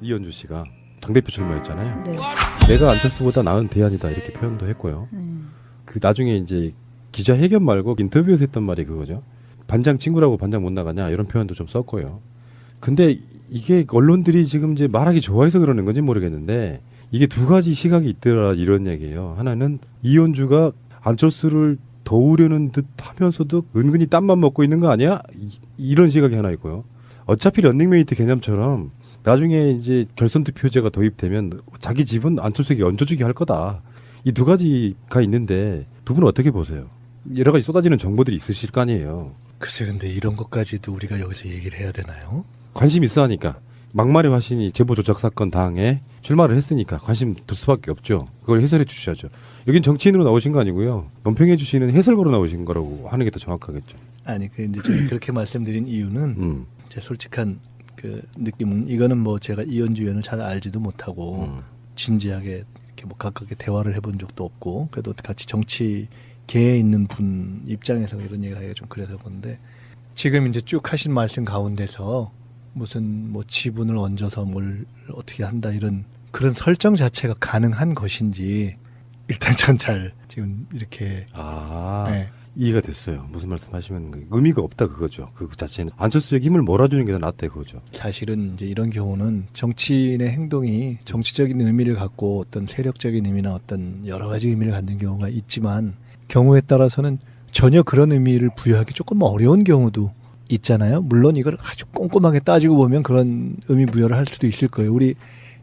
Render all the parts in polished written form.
이현주 씨가 당대표 출마했잖아요. 네. 내가 안철수보다 나은 대안이다 이렇게 표현도 했고요. 그 나중에 이제 기자회견 말고 인터뷰에서 했던 말이 그거죠. 반장 친구라고 반장 못 나가냐 이런 표현도 좀 썼고요. 근데 이게 언론들이 지금 이제 말하기 좋아해서 그러는 건지 모르겠는데 이게 두 가지 시각이 있더라 이런 얘기예요. 하나는 이현주가 안철수를 도우려는 듯 하면서도 은근히 땀만 먹고 있는 거 아니야? 이런 시각이 하나 있고요. 어차피 런닝메이트 개념처럼 나중에 이제 결선 투표제가 도입되면 자기 집은 안철수에게 얹어주기 할 거다. 이 두 가지가 있는데 두 분은 어떻게 보세요? 여러 가지 쏟아지는 정보들이 있으실 거 아니에요. 글쎄 근데 이런 것까지도 우리가 여기서 얘기를 해야 되나요? 관심 있어 하니까. 막말의 화신이 제보 조작 사건 당에 출마를 했으니까 관심 둘 수밖에 없죠. 그걸 해설해 주셔야죠. 여긴 정치인으로 나오신 거 아니고요. 논평해 주시는 해설가로 나오신 거라고 하는 게 더 정확하겠죠. 아니 근데 제가 그렇게 말씀드린 이유는 제 솔직한 그 느낌은 이거는 뭐 제가 이현주 의원을 잘 알지도 못하고 진지하게 이렇게 뭐 가깝게 대화를 해본 적도 없고 그래도 같이 정치계에 있는 분 입장에서 이런 얘기를 하기가 좀 그래서 그런데 지금 이제 쭉 하신 말씀 가운데서 무슨 뭐 지분을 얹어서 뭘 어떻게 한다 이런 그런 설정 자체가 가능한 것인지 일단 전 잘 지금 이렇게 네. 이해가 됐어요. 무슨 말씀하시면 의미가 없다 그거죠. 그 자체는 안철수에게 힘을 몰아주는 게 더 낫다 그거죠. 사실은 이제 이런 경우는 정치인의 행동이 정치적인 의미를 갖고 어떤 세력적인 의미나 어떤 여러 가지 의미를 갖는 경우가 있지만 경우에 따라서는 전혀 그런 의미를 부여하기 조금 어려운 경우도 있잖아요. 물론 이걸 아주 꼼꼼하게 따지고 보면 그런 의미 부여를 할 수도 있을 거예요. 우리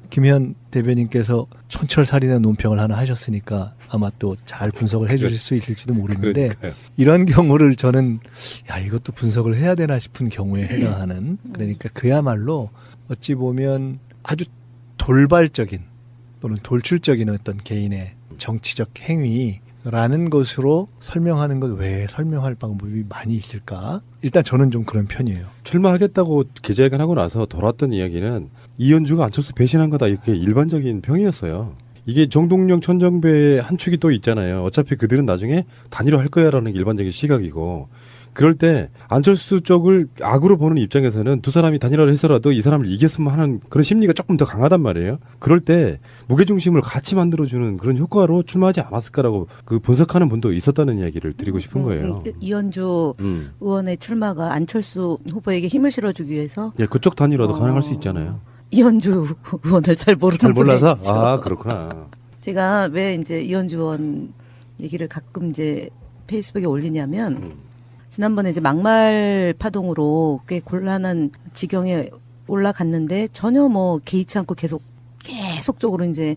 김현 대변인께서 촌철살인의 논평을 하나 하셨으니까 아마 또 잘 분석을 해주실 수 있을지도 모르는데 그러니까요. 이런 경우를 저는 야 이것도 분석을 해야 되나 싶은 경우에 해당하는 그러니까 그야말로 어찌 보면 아주 돌발적인 또는 돌출적인 어떤 개인의 정치적 행위라는 것으로 설명하는 것 외에 설명할 방법이 많이 있을까? 일단 저는 좀 그런 편이에요. 출마하겠다고 기자회견하고 나서 돌았던 이야기는 이현주가 안철수 배신한 거다 이렇게 일반적인 평이었어요. 이게 정동영 천정배의 한 축이 또 있잖아요. 어차피 그들은 나중에 단일화할 거야라는 일반적인 시각이고 그럴 때 안철수 쪽을 악으로 보는 입장에서는 두 사람이 단일화를 해서라도 이 사람을 이겼으면 하는 그런 심리가 조금 더 강하단 말이에요. 그럴 때 무게중심을 같이 만들어주는 그런 효과로 출마하지 않았을까라고 그 분석하는 분도 있었다는 이야기를 드리고 싶은 거예요. 이현주 의원의 출마가 안철수 후보에게 힘을 실어주기 위해서 예, 그쪽 단일화도 가능할 수 있잖아요. 이현주 의원을 잘 모르는 잘 몰라서? 분이죠. 아, 그렇구나. 제가 왜 이제 이현주 의원 얘기를 가끔 이제 페이스북에 올리냐면 지난번에 이제 막말 파동으로 꽤 곤란한 지경에 올라갔는데 전혀 뭐 개의치 않고 계속적으로 이제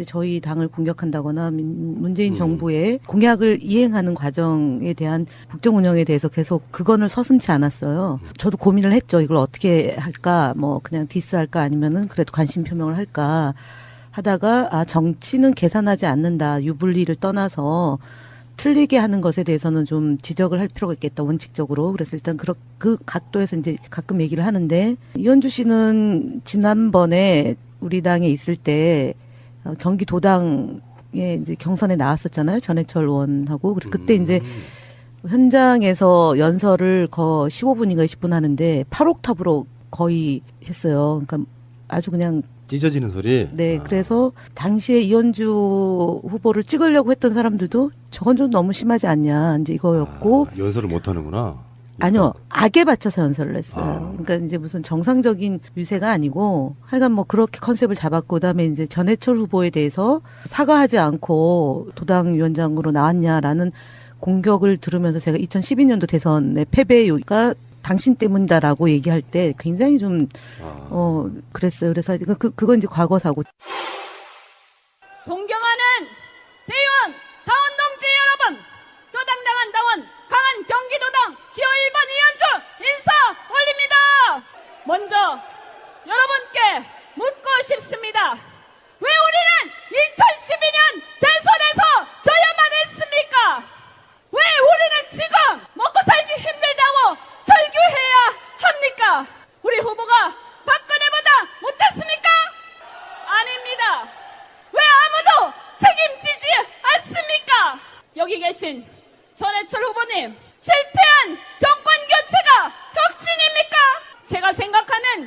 저희 당을 공격한다거나 문재인 정부의 공약을 이행하는 과정에 대한 국정 운영에 대해서 계속 그건을 서슴지 않았어요. 저도 고민을 했죠. 이걸 어떻게 할까? 뭐 그냥 디스할까? 아니면은 그래도 관심 표명을 할까? 하다가 정치는 계산하지 않는다. 유불리를 떠나서 틀리게 하는 것에 대해서는 좀 지적을 할 필요가 있겠다, 원칙적으로. 그래서 일단 그 각도에서 이제 가끔 얘기를 하는데, 이현주 씨는 지난번에 우리 당에 있을 때 경기도당에 이제 경선에 나왔었잖아요. 전해철 의원하고. 그때 이제 현장에서 연설을 15분인가 20분 하는데 8옥탑으로 거의 했어요. 그러니까 아주 그냥 찢어지는 소리? 네, 그래서 당시에 이현주 후보를 찍으려고 했던 사람들도 저건 좀 너무 심하지 않냐, 이제 이거였고. 연설을 못 하는구나. 아니요, 악에 받쳐서 연설을 했어요. 그러니까 이제 무슨 정상적인 유세가 아니고, 하여간 뭐 그렇게 컨셉을 잡았고, 그다음에 이제 전해철 후보에 대해서 사과하지 않고 도당위원장으로 나왔냐라는 공격을 들으면서 제가 2012년도 대선의 패배가 당신 때문이다라고 얘기할 때 굉장히 좀 그랬어요. 그래서 그건 이제 과거사고. 존경하는 대의원 당원 동지 여러분, 도당당한 당원 강한 경기도당 기호 1번 이현주 인사 올립니다. 먼저 여러분께 묻고 싶습니다. 왜 우리는 2012년 대선에서 져야만 했습니까? 왜 우리는 지금 먹고 살기 힘들다고 절규해야 합니까? 우리 후보가 박근혜보다 못했습니까? 아닙니다. 왜 아무도 책임지지 않습니까? 여기 계신 전해철 후보님, 실패한 정권 교체가 혁신입니까? 제가 생각하는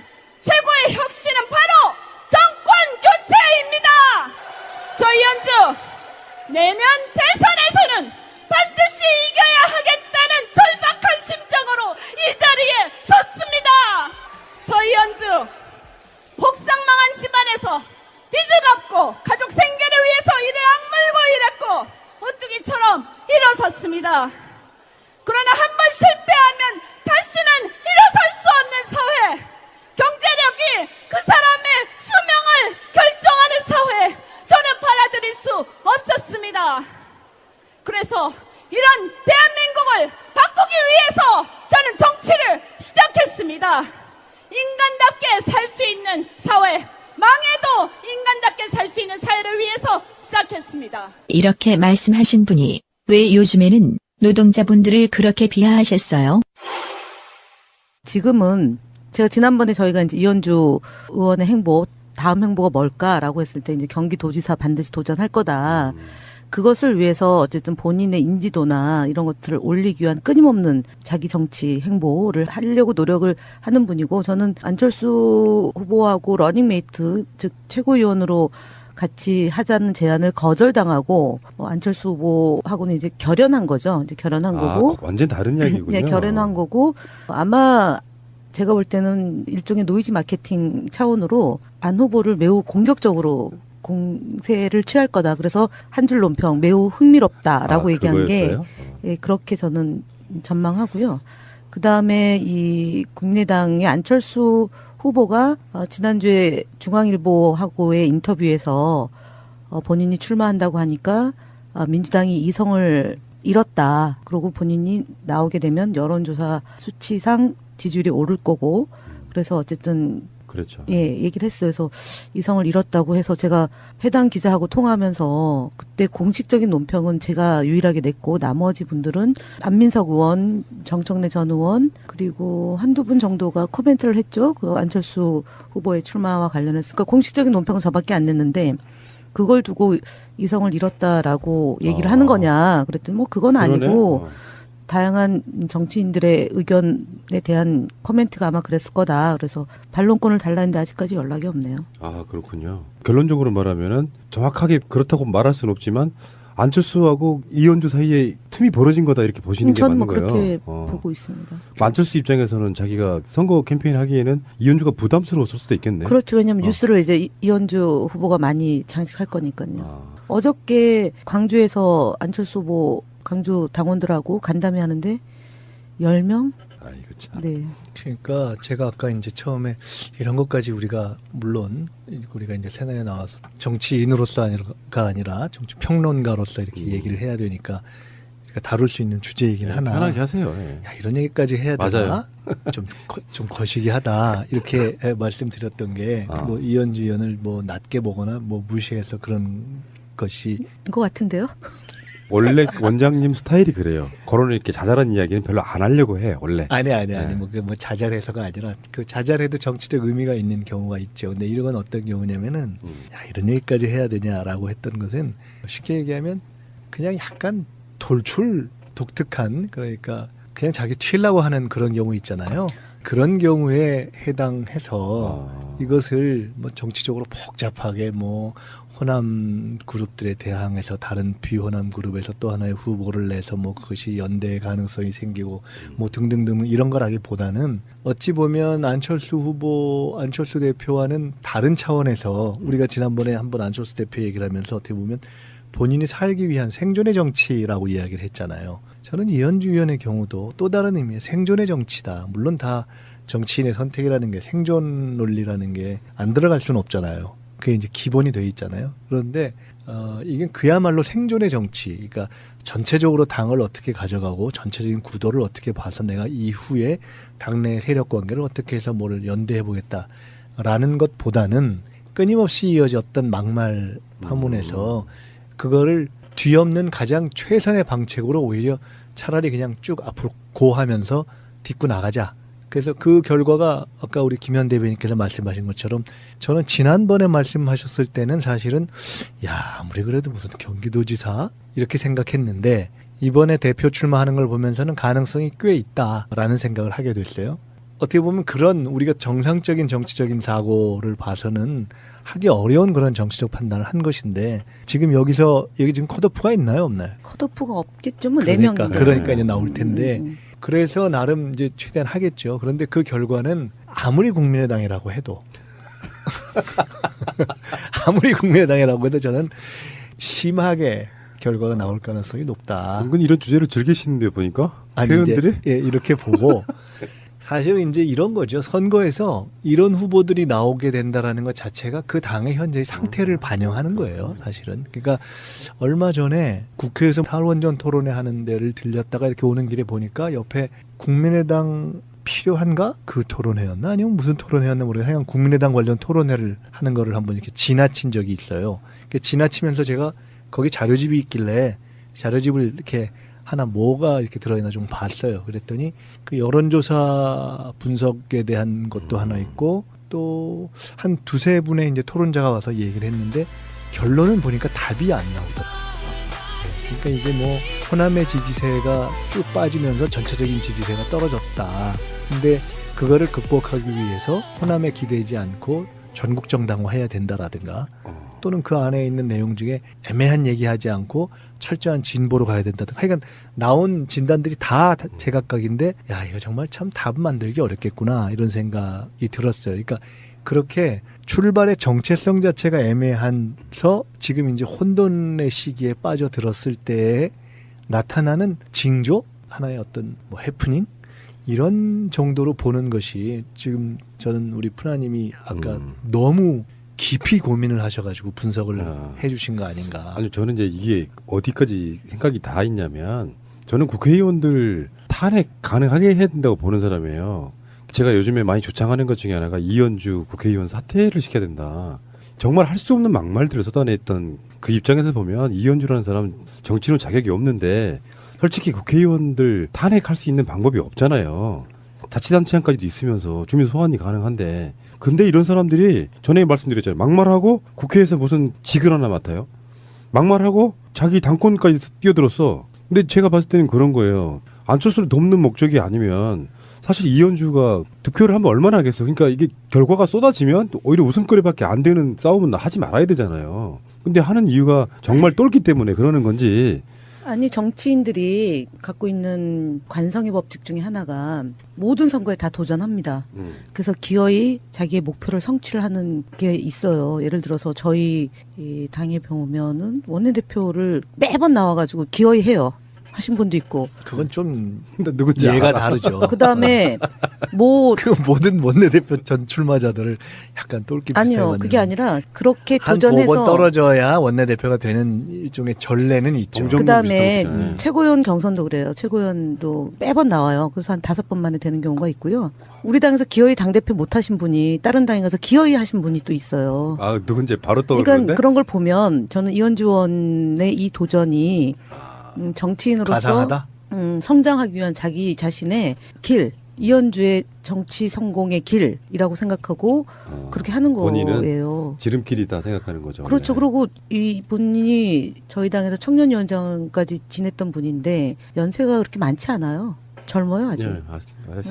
인간답게 살 수 있는 사회, 망해도 인간답게 살 수 있는 사회를 위해서 시작했습니다. 이렇게 말씀하신 분이 왜 요즘에는 노동자분들을 그렇게 비하하셨어요? 지금은 제가 지난번에 저희가 이제 이현주 의원의 행보, 다음 행보가 뭘까라고 했을 때 이제 경기도지사 반드시 도전할 거다. 그것을 위해서 어쨌든 본인의 인지도나 이런 것들을 올리기 위한 끊임없는 자기 정치 행보를 하려고 노력을 하는 분이고, 저는 안철수 후보하고 러닝메이트, 즉 최고위원으로 같이 하자는 제안을 거절당하고 안철수 후보하고는 이제 결연한 거죠. 이제 결연한 거고. 완전 다른 이야기군요. 네, 결연한 거고, 아마 제가 볼 때는 일종의 노이즈 마케팅 차원으로 안 후보를 매우 공격적으로 공세를 취할 거다. 그래서 한 줄 논평 매우 흥미롭다라고 얘기한 게 예, 그렇게 저는 전망하고요. 그다음에 이 국민의당의 안철수 후보가 지난주에 중앙일보하고의 인터뷰에서 본인이 출마한다고 하니까 민주당이 이성을 잃었다. 그리고 본인이 나오게 되면 여론조사 수치상 지지율이 오를 거고, 그래서 어쨌든 그렇죠. 예, 얘기를 했어요. 그래서 이성을 잃었다고 해서 제가 해당 기자하고 통화하면서 그때 공식적인 논평은 제가 유일하게 냈고, 나머지 분들은 안민석 의원, 정청래 전 의원, 그리고 한두 분 정도가 코멘트를 했죠. 그 안철수 후보의 출마와 관련해서. 그러니까 공식적인 논평은 저밖에 안 냈는데, 그걸 두고 이성을 잃었다라고 얘기를 하는 거냐 그랬더니 뭐 그건 아니고 다양한 정치인들의 의견에 대한 코멘트가 아마 그랬을 거다. 그래서 반론권을 달라 했는데 아직까지 연락이 없네요. 아, 그렇군요. 결론적으로 말하면은 정확하게 그렇다고 말할 수는 없지만 안철수하고 이현주 사이에 틈이 벌어진 거다 이렇게 보시는 게 맞는 거예요. 저는 그렇게 보고 있습니다. 안철수 입장에서는 자기가 선거 캠페인 하기에는 이현주가 부담스러웠을 수도 있겠네. 그렇죠. 왜냐하면 뉴스를 이제 이현주 후보가 많이 장식할 거니까요. 어저께 광주에서 안철수 후보 광주 당원들하고 간담회 하는데 10명? 아이고 참. 네. 그러니까 제가 아까 이제 처음에 이런 것까지 우리가 물론 우리가 이제 새날에 나와서 정치인으로서가 아니라 정치 평론가로서 이렇게 얘기를 해야 되니까 우리가 다룰 수 있는 주제이긴 하나. 편하게 하세요. 예. 야, 이런 얘기까지 해야 되나? 좀 거시기하다 이렇게 말씀드렸던 게 뭐 이현주 의원을 뭐 낮게 보거나 뭐 무시해서 그런 것이 것 같은데요? 원래 원장님 스타일이 그래요. 그런 이렇게 자잘한 이야기는 별로 안 하려고 해 원래. 아니 뭐 자잘해서가 아니라 그 자잘해도 정치적 의미가 있는 경우가 있죠. 근데 이런 건 어떤 경우냐면은 야, 이런 얘기까지 해야 되냐라고 했던 것은 쉽게 얘기하면 그냥 약간 돌출 독특한, 그러니까 그냥 자기 튀려고 하는 그런 경우 있잖아요. 그런 경우에 해당해서 이것을 뭐 정치적으로 복잡하게 뭐 호남 그룹들에 대항해서 다른 비호남 그룹에서 또 하나의 후보를 내서 뭐 그것이 연대 가능성이 생기고 뭐 등등등 이런 거라기보다는 어찌 보면 안철수 후보, 안철수 대표와는 다른 차원에서 우리가 지난번에 한번 안철수 대표 얘기를 하면서 어떻게 보면 본인이 살기 위한 생존의 정치라고 이야기를 했잖아요. 저는 이현주 의원의 경우도 또 다른 의미의 생존의 정치다. 물론 다 정치인의 선택이라는 게 생존 논리라는 게 안 들어갈 수는 없잖아요. 그게 이제 기본이 돼 있잖아요. 그런데 이게 그야말로 생존의 정치. 그러니까 전체적으로 당을 어떻게 가져가고 전체적인 구도를 어떻게 봐서 내가 이후에 당내 세력 관계를 어떻게 해서 뭐를 연대해 보겠다라는 것보다는 끊임없이 이어졌던 막말 파문에서 그거를 뒤엎는 가장 최선의 방책으로 오히려 차라리 그냥 쭉 앞으로 고하면서 딛고 나가자. 그래서 그 결과가 아까 우리 김현 대변인께서 말씀하신 것처럼 저는 지난번에 말씀하셨을 때는 사실은 야, 아무리 그래도 무슨 경기도지사 이렇게 생각했는데 이번에 대표 출마하는 걸 보면서는 가능성이 꽤 있다라는 생각을 하게 됐어요. 어떻게 보면 그런 우리가 정상적인 정치적인 사고를 봐서는 하기 어려운 그런 정치적 판단을 한 것인데 지금 여기 지금 컷오프가 있나요, 없나요? 컷오프가 없겠죠. 뭐 4명인데. 그러니까 이제 나올 텐데 그래서 나름 이제 최대한 하겠죠. 그런데 그 결과는 아무리 국민의당이라고 해도 저는 심하게 결과가 나올 가능성이 높다. 은근 이런 주제를 즐기시는데 보니까 회원들이 이렇게 보고 사실은 이제 이런 거죠. 선거에서 이런 후보들이 나오게 된다라는 것 자체가 그 당의 현재의 상태를 반영하는 거예요. 사실은. 그러니까 얼마 전에 국회에서 탈원전 토론회 하는 데를 들렸다가 이렇게 오는 길에 보니까 옆에 국민의당 필요한가? 그 토론회였나? 아니면 무슨 토론회였나 모르겠어요. 하여간 국민의당 관련 토론회를 하는 거를 한번 이렇게 지나친 적이 있어요. 지나치면서 제가 거기 자료집이 있길래 자료집을 이렇게 하나 뭐가 이렇게 들어있나 좀 봤어요. 그랬더니 그 여론조사 분석에 대한 것도 하나 있고 또 한 두세 분의 이제 토론자가 와서 얘기를 했는데 결론은 보니까 답이 안 나오더라고요. 그러니까 이게 뭐 호남의 지지세가 쭉 빠지면서 전체적인 지지세가 떨어졌다. 근데 그거를 극복하기 위해서 호남에 기대지 않고 전국 정당화해야 된다라든가 또는 그 안에 있는 내용 중에 애매한 얘기하지 않고 철저한 진보로 가야 된다든가 하여간 나온 진단들이 다 제각각인데 야 이거 정말 참 답 만들기 어렵겠구나 이런 생각이 들었어요. 그러니까 그렇게 출발의 정체성 자체가 애매한서 지금 이제 혼돈의 시기에 빠져들었을 때 나타나는 징조 하나의 어떤 뭐 해프닝 이런 정도로 보는 것이 지금 저는 우리 푸나님이 아까 너무 깊이 고민을 하셔가지고 분석을 해주신 거 아닌가. 아니 저는 이제 이게 어디까지 생각이 다 있냐면 저는 국회의원들 탄핵 가능하게 해야 된다고 보는 사람이에요. 제가 요즘에 많이 조창하는 것 중에 하나가 이현주 국회의원 사퇴를 시켜야 된다. 정말 할 수 없는 막말들을 쏟아냈던 그 입장에서 보면 이현주라는 사람 정치는 자격이 없는데 솔직히 국회의원들 탄핵할 수 있는 방법이 없잖아요. 자치단체장까지도 있으면서 주민 소환이 가능한데 근데 이런 사람들이 전에 말씀드렸잖아요. 막말하고 국회에서 무슨 직을 하나 맡아요. 막말하고 자기 당권까지 뛰어들었어. 근데 제가 봤을 때는 그런 거예요. 안철수를 돕는 목적이 아니면 사실 이현주가 득표를 하면 얼마나 하겠어. 그러니까 이게 결과가 쏟아지면 오히려 웃음거리밖에 안 되는 싸움은 하지 말아야 되잖아요. 근데 하는 이유가 정말 똘기 때문에 그러는 건지. 아니 정치인들이 갖고 있는 관성의 법칙 중에 하나가 모든 선거에 다 도전합니다. 그래서 기어이 자기의 목표를 성취를 하는 게 있어요. 예를 들어서 저희 이 당에 보면은 원내대표를 매번 나와가지고 기어이 해요. 하신 분도 있고. 그건 좀 누군지 예가 알아. 다르죠. 그다음에 뭐 그 모든 원내대표 전 출마자들을 약간 똘끼 비슷하게 아니요 만드는. 그게 아니라 그렇게 한 도전해서 5번 떨어져야 원내대표가 되는 일종의 전례는 있죠. 정정론 그다음에 비슷한 거잖아요. 최고위원 경선도 그래요. 최고위원도 매번 나와요. 그래서 한 5번 만에 되는 경우가 있고요. 우리 당에서 기어이 당대표 못 하신 분이 다른 당에 가서 기어이 하신 분이 또 있어요. 아 누군지 바로 그러니까 떠오르는데. 그런 걸 보면 저는 이현주 의원의 이 도전이 정치인으로서 가상하다? 성장하기 위한 자기 자신의 길, 이현주의 정치 성공의 길이라고 생각하고 그렇게 하는 본인은 거예요. 지름길이다 생각하는 거죠. 그렇죠. 원래. 그리고 이분이 저희 당에서 청년위원장까지 지냈던 분인데 연세가 그렇게 많지 않아요. 젊어요 아직. 예,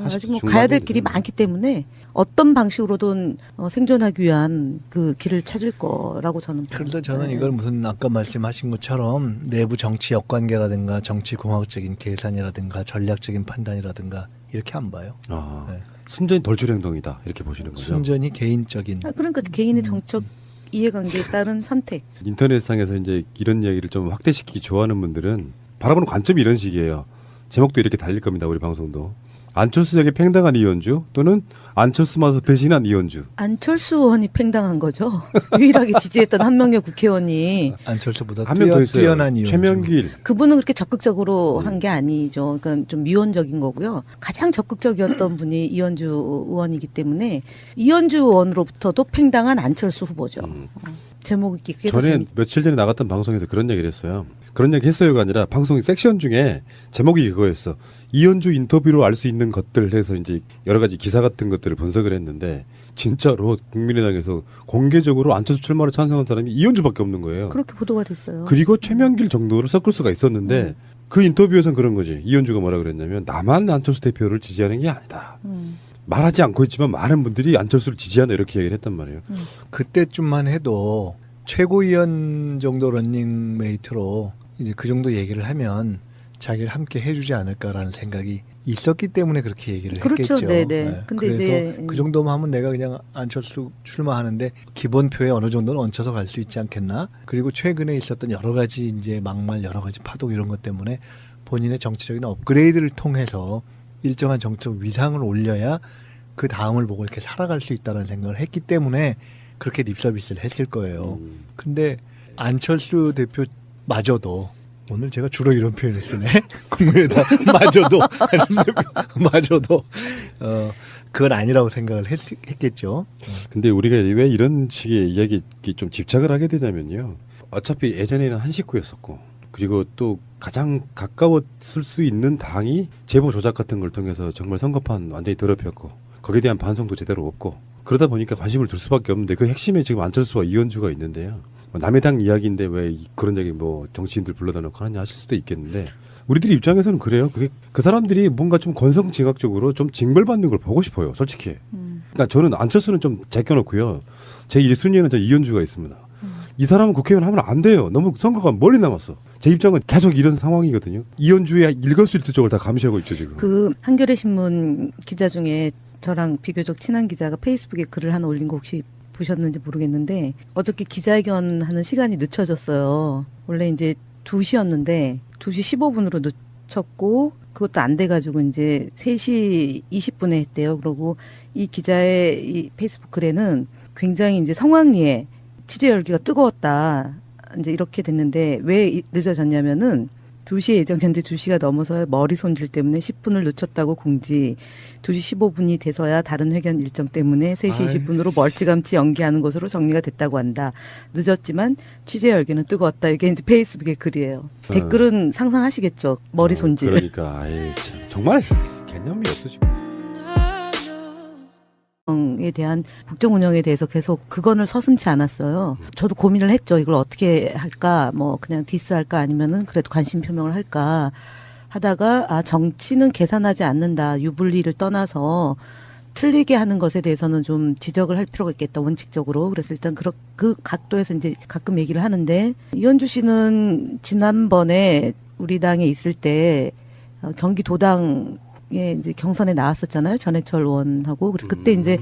아직 뭐 가야 될 길이 많기 때문에 어떤 방식으로든 생존하기 위한 그 길을 찾을 거라고 저는 봅니다. 그래서 저는 이걸 무슨 아까 말씀하신 것처럼 내부 정치 역관계라든가 정치 공학적인 계산이라든가 전략적인 판단이라든가 이렇게 안 봐요. 아, 네. 순전히 덜줄 행동이다 이렇게 보시는 거죠. 순전히 개인적인. 그러니까 개인의 정적 이해관계에 따른 선택. 인터넷상에서 이제 이런 이야기를 좀 확대시키기 좋아하는 분들은 바라보는 관점이 이런 식이에요. 제목도 이렇게 달릴 겁니다. 우리 방송도. 안철수에게 팽당한 이현주 또는 안철수마저 배신한 이현주. 안철수 의원이 팽당한 거죠. 유일하게 지지했던 한 명의 국회의원이. 안철수보다 한 명 더 있어요. 뛰어난 이유. 최명길. 그분은 그렇게 적극적으로 한 게 아니죠. 그러니까 좀 미온적인 거고요. 가장 적극적이었던 분이 이현주 의원이기 때문에 이현주 의원으로부터도 팽당한 안철수 후보죠. 제목이 그게 더 전에 재밌. 며칠 전에 나갔던 방송에서 그런 얘기를 했어요. 그런 얘기 했어요가 아니라 방송 섹션 중에 제목이 그거였어. 이현주 인터뷰로 알 수 있는 것들 해서 이제 여러 가지 기사 같은 것들을 분석을 했는데 진짜로 국민의당에서 공개적으로 안철수 출마를 찬성한 사람이 이현주밖에 없는 거예요. 그렇게 보도가 됐어요. 그리고 최명길 정도를 섞을 수가 있었는데 그 인터뷰에서는 그런 거지. 이현주가 뭐라 그랬냐면 나만 안철수 대표를 지지하는 게 아니다. 말하지 않고 있지만 많은 분들이 안철수를 지지한다 이렇게 얘기를 했단 말이에요. 그때쯤만 해도 최고위원 정도 런닝메이트로 이제 그 정도 얘기를 하면 자기를 함께 해주지 않을까라는 생각이 있었기 때문에 그렇게 얘기를 그렇죠. 했겠죠. 네네. 네. 근데 그래서 이제 그 정도만 하면 내가 그냥 안철수 출마하는데 기본표에 어느 정도는 얹혀서 갈 수 있지 않겠나? 그리고 최근에 있었던 여러 가지 이제 막말, 여러 가지 파동 이런 것 때문에 본인의 정치적인 업그레이드를 통해서 일정한 정치적 위상을 올려야 그 다음을 보고 이렇게 살아갈 수 있다는 생각을 했기 때문에 그렇게 립서비스를 했을 거예요. 근데 안철수 대표마저도 오늘 제가 주로 이런 표현을 쓰네. 국민의당 마저도 그건 아니라고 생각을 했겠죠. 근데 우리가 왜 이런 식의 이야기 좀 집착을 하게 되냐면요. 어차피 예전에는 한 식구였었고, 그리고 또 가장 가까웠을 수 있는 당이 제보 조작 같은 걸 통해서 정말 선거판 완전히 더럽혔고, 거기에 대한 반성도 제대로 없고, 그러다 보니까 관심을 둘 수밖에 없는데, 그 핵심에 지금 안철수와 이현주가 있는데요. 남의 당 이야기인데 왜 그런 얘기 뭐 정치인들 불러다 놓고 하느냐 하실 수도 있겠는데, 우리들 입장에서는 그래요. 그 사람들이 뭔가 좀 건성징악적으로 좀 징벌받는 걸 보고 싶어요, 솔직히. 그러니까 저는 안철수는 좀 제껴놓고요. 제 1순위에는 저 이현주가 있습니다. 이 사람은 국회의원 하면 안 돼요. 너무 선거가 멀리 남았어. 제 입장은 계속 이런 상황이거든요. 이현주의 읽을 수 있을 쪽을 다 감시하고 있죠, 지금. 그 한겨레 신문 기자 중에 저랑 비교적 친한 기자가 페이스북에 글을 하나 올린 거 혹시 보셨는지 모르겠는데, 어저께 기자회견 하는 시간이 늦춰졌어요. 원래 이제 2시였는데 2시 15분으로 늦췄고, 그것도 안 돼가지고 이제 3시 20분에 했대요. 그러고 이 기자의 이 페이스북 글에는 굉장히 이제 성황리에 취재 열기가 뜨거웠다, 이제 이렇게 됐는데, 왜 늦어졌냐면은 2시에 예정이었는데 2시가 넘어서 머리 손질 때문에 10분을 늦췄다고 공지, 2시 15분이 돼서야 다른 회견 일정 때문에 3시 20분으로 멀찌감치 연기하는 것으로 정리가 됐다고 한다. 늦었지만 취재 열기는 뜨거웠다. 이게 이제 페이스북의 글이에요. 댓글은 상상하시겠죠. 머리 손질. 그러니까 정말 개념이 없으시고. 에 대한 국정 운영에 대해서 계속 그건을 서슴지 않았어요. 저도 고민을 했죠. 이걸 어떻게 할까? 뭐 그냥 디스할까? 아니면은 그래도 관심 표명을 할까? 하다가 정치는 계산하지 않는다. 유불리를 떠나서 틀리게 하는 것에 대해서는 좀 지적을 할 필요가 있겠다, 원칙적으로. 그래서 일단 그 각도에서 이제 가끔 얘기를 하는데, 이현주 씨는 지난번에 우리 당에 있을 때 경기도당 이제 경선에 나왔었잖아요. 전해철 의원하고. 그때 이제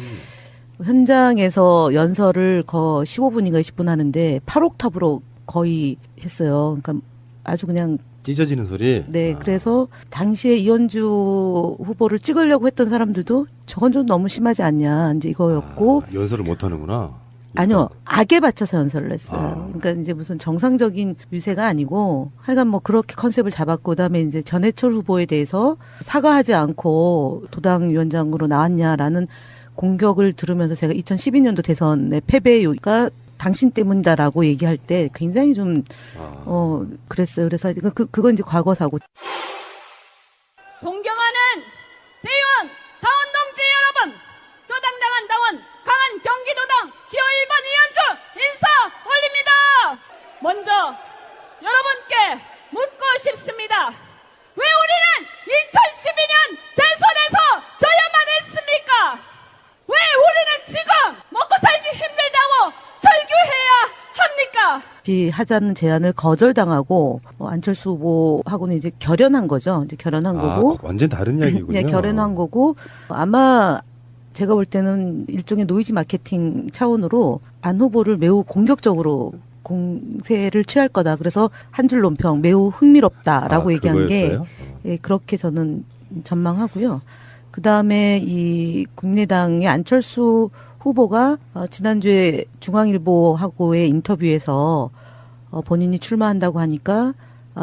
현장에서 연설을 15분인가 20분 하는데 8옥탑으로 거의 했어요. 그러니까 아주 그냥 찢어지는 소리. 네, 그래서 당시에 이현주 후보를 찍으려고 했던 사람들도 저건 좀 너무 심하지 않냐, 이제 이거였고. 연설을 못 하는구나. 아니요, 악에 받쳐서 연설을 했어요. 그러니까 이제 무슨 정상적인 유세가 아니고, 하여간 뭐 그렇게 컨셉을 잡았고, 그다음에 이제 전해철 후보에 대해서 사과하지 않고 도당 위원장으로 나왔냐라는 공격을 들으면서, 제가 2012년도 대선의 패배가 당신 때문이다라고 얘기할 때 굉장히 좀 그랬어요. 그래서 그건 이제 과거 사고. 존경하는 대의원, 당원 동지 여러분, 도당당한 당원, 강한 경기도당 기호 1번 이현주 인사 올립니다. 먼저 여러분께 묻고 싶습니다. 왜 우리는 2012년 대선에서 져야만 했습니까? 왜 우리는 지금 먹고 살기 힘들다고 절규해야 합니까? 하자는 제안을 거절당하고, 안철수 후보하고는 이제 결연한 거죠. 이제 결연한 거고. 완전 다른 이야기군요. 네, 결연한 거고, 아마 제가 볼 때는 일종의 노이즈 마케팅 차원으로 안 후보를 매우 공격적으로 공세를 취할 거다. 그래서 한 줄 논평 매우 흥미롭다라고 얘기한 게, 예, 그렇게 저는 전망하고요. 그다음에 이 국민의당의 안철수 후보가 지난주에 중앙일보하고의 인터뷰에서 본인이 출마한다고 하니까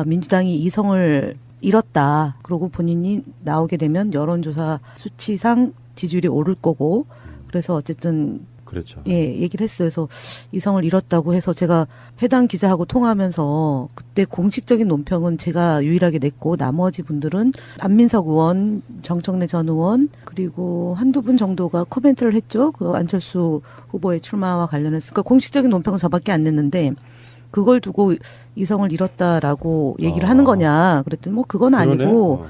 민주당이 이성을 잃었다. 그러고 본인이 나오게 되면 여론조사 수치상 지지율이 오를 거고, 그래서 어쨌든 그렇죠. 예, 얘기를 했어요. 그래서 이성을 잃었다고 해서 제가 해당 기자하고 통화하면서 그때 공식적인 논평은 제가 유일하게 냈고, 나머지 분들은 안민석 의원, 정청래 전 의원, 그리고 한두 분 정도가 코멘트를 했죠. 그 안철수 후보의 출마와 관련해서. 그러니까 공식적인 논평은 저밖에 안 냈는데, 그걸 두고 이성을 잃었다라고 얘기를 하는 거냐 그랬더니 뭐 그건 아니고,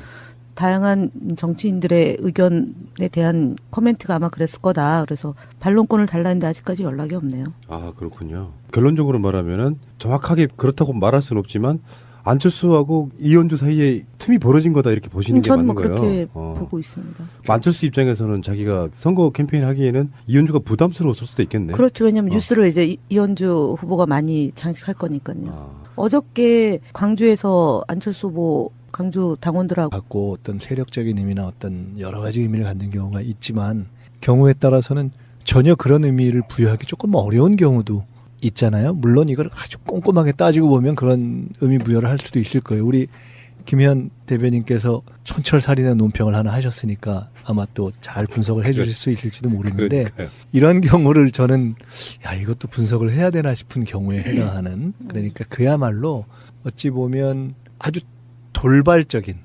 다양한 정치인들의 의견에 대한 코멘트가 아마 그랬을 거다. 그래서 반론권을 달라는데 아직까지 연락이 없네요. 아, 그렇군요. 결론적으로 말하면은 정확하게 그렇다고 말할 수는 없지만 안철수하고 이현주 사이에 틈이 벌어진 거다, 이렇게 보시는 게 맞는 거예요. 저는 뭐 그렇게 보고 있습니다. 안철수 입장에서는 자기가 선거 캠페인 하기에는 이현주가 부담스러웠을 수도 있겠네. 그렇죠. 왜냐하면 뉴스를 이제 이현주 후보가 많이 장식할 거니까요. 어저께 광주에서 안철수 후보 광주 당원들하고 갖고 어떤 세력적인 의미나 어떤 여러 가지 의미를 갖는 경우가 있지만, 경우에 따라서는 전혀 그런 의미를 부여하기 조금 어려운 경우도 있잖아요. 물론 이걸 아주 꼼꼼하게 따지고 보면 그런 의미 부여를 할 수도 있을 거예요. 우리 김현 대변인께서 촌철살인의 논평을 하나 하셨으니까 아마 또 잘 분석을 해주실 수 있을지도 모르는데 그러니까요. 이런 경우를 저는 이것도 분석을 해야 되나 싶은 경우에 해당하는 그러니까 그야말로 어찌 보면 아주 돌발적인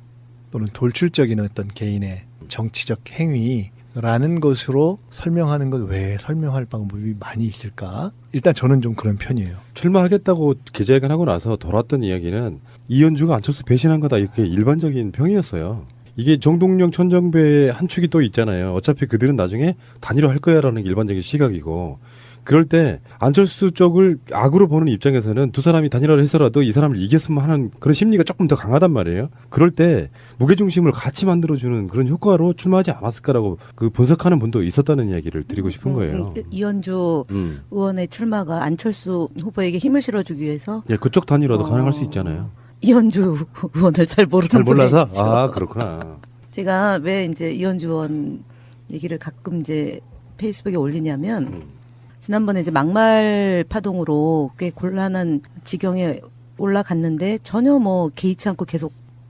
또는 돌출적인 어떤 개인의 정치적 행위라는 것으로 설명하는 것 외에 설명할 방법이 많이 있을까? 일단 저는 좀 그런 편이에요. 출마하겠다고 기자회견하고 나서 돌았던 이야기는 이현주가 안철수 배신한 거다 이렇게 일반적인 평이었어요. 이게 정동영 천정배의 한 축이 또 있잖아요. 어차피 그들은 나중에 단일화할 거야라는 게 일반적인 시각이고 그럴 때 안철수 쪽을 악으로 보는 입장에서는 두 사람이 단일화를 해서라도 이 사람을 이겼으면 하는 그런 심리가 조금 더 강하단 말이에요. 그럴 때 무게중심을 같이 만들어주는 그런 효과로 출마하지 않았을까라고 그 분석하는 분도 있었다는 이야기를 드리고 싶은 거예요. 이현주 의원의 출마가 안철수 후보에게 힘을 실어주기 위해서 예, 그쪽 단일화도 가능할 수 있잖아요. 이현주 의원을 잘 모르는 잘 몰라서? 분이 있죠. 아, 그렇구나. 제가 왜 이제 이현주 의원 얘기를 가끔 이제 페이스북에 올리냐면 지난번에 이제 막말 파동으로 꽤 곤란한 지경에 올라갔는데 전혀 뭐 개의치 않고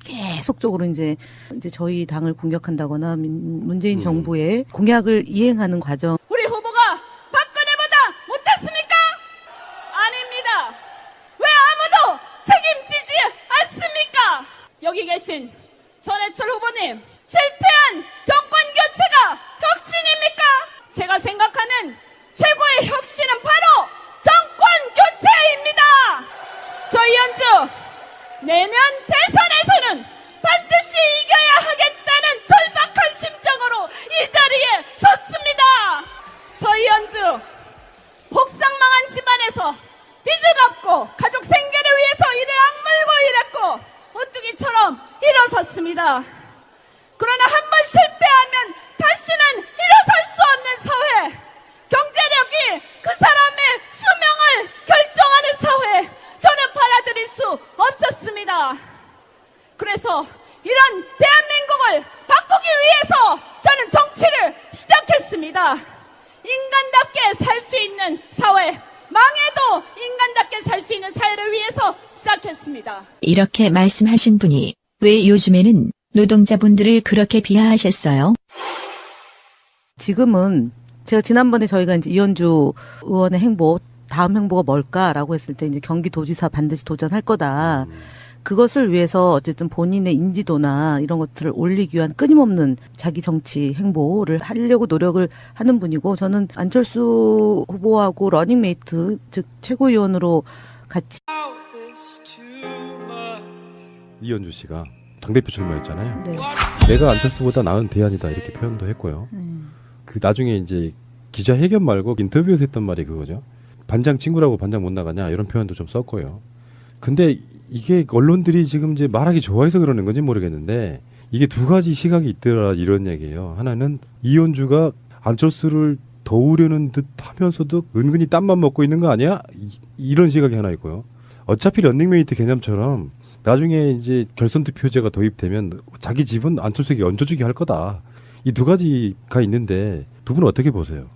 계속적으로 이제 저희 당을 공격한다거나 문재인 정부의 공약을 이행하는 과정. 우리 후보가 박근혜보다 못했습니까? 아닙니다. 왜 아무도 책임지지 않습니까? 여기 계신 전해철 후보님, 실패한 정권 교체가 혁신입니까? 제가 생각하는 최고의 혁신은 바로 정권 교체입니다. 저 이현주 내년 대선에서는 반드시 이겨야 하겠다는 절박한 심정으로 이 자리에 섰습니다. 저 이현주 복상망한 집안에서 빚을 갚고 가족 생계를 위해서 이래 악물고 일했고 오뚜기처럼 일어섰습니다. 그러나 한 번 실패하면 다시는 일어설 수 없는 사회, 경제력이 그 사람의 수명을 결정하는 사회, 저는 받아들일 수 없었습니다. 그래서 이런 대한민국을 바꾸기 위해서 저는 정치를 시작했습니다. 인간답게 살 수 있는 사회, 망해도 인간답게 살 수 있는 사회를 위해서 시작했습니다. 이렇게 말씀하신 분이 왜 요즘에는 노동자분들을 그렇게 비하하셨어요? 지금은 제가 지난번에 저희가 이제 이현주 의원의 행보, 다음 행보가 뭘까라고 했을 때 이제 경기도지사 반드시 도전할 거다. 그것을 위해서 어쨌든 본인의 인지도나 이런 것들을 올리기 위한 끊임없는 자기 정치 행보를 하려고 노력을 하는 분이고, 저는 안철수 후보하고 러닝메이트, 즉 최고위원으로 같이. 이현주 씨가 당대표 출마했잖아요. 네. 내가 안철수보다 나은 대안이다 이렇게 표현도 했고요. 그 나중에 이제 기자회견 말고 인터뷰에서 했던 말이 그거죠. 반장 친구라고 반장 못 나가냐 이런 표현도 좀 썼고요. 근데 이게 언론들이 지금 이제 말하기 좋아해서 그러는 건지 모르겠는데 이게 두 가지 시각이 있더라 이런 얘기예요. 하나는 이현주가 안철수를 도우려는 듯 하면서도 은근히 땀만 먹고 있는 거 아니야? 이런 시각이 하나 있고요. 어차피 런닝메이트 개념처럼 나중에 이제 결선 투표제가 도입되면 자기 집은 안철수에게 얹어주게 할 거다. 이 두 가지가 있는데 두 분은 어떻게 보세요?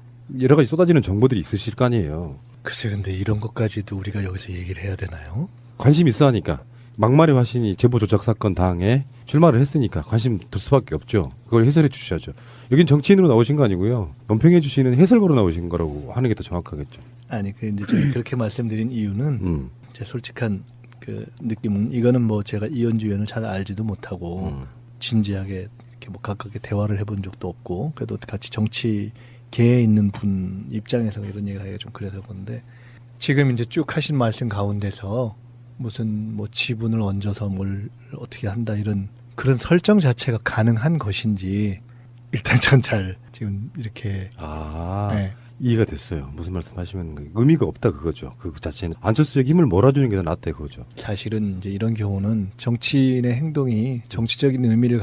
여러 가지 쏟아지는 정보들이 있으실 거 아니에요. 글쎄 근데 이런 것까지도 우리가 여기서 얘기를 해야 되나요? 관심 있어 하니까. 막말의 화신이 제보 조작 사건 당에 출마를 했으니까 관심 둘 수밖에 없죠. 그걸 해설해 주셔야죠. 여긴 정치인으로 나오신 거 아니고요. 논평해 주시는 해설가로 나오신 거라고 하는 게 더 정확하겠죠. 아니 그 이제 제가 그렇게 말씀드린 이유는 제 솔직한 그 느낌은 이거는 뭐 제가 이현주 의원을 잘 알지도 못하고 진지하게 이렇게 뭐 가깝게 대화를 해본 적도 없고 그래도 같이 정치계에 있는 분 입장에서 이런 얘기를 하기가 좀 그래서 그런데 지금 이제 쭉 하신 말씀 가운데서 무슨 뭐 지분을 얹어서 뭘 어떻게 한다 이런 그런 설정 자체가 가능한 것인지 일단 전 잘 지금 이렇게 네. 이해가 됐어요. 무슨 말씀하시면 의미가 없다 그거죠. 그 자체는 안철수에게 힘을 몰아주는 게 더 낫다 그거죠. 사실은 이제 이런 경우는 정치인의 행동이 정치적인 의미를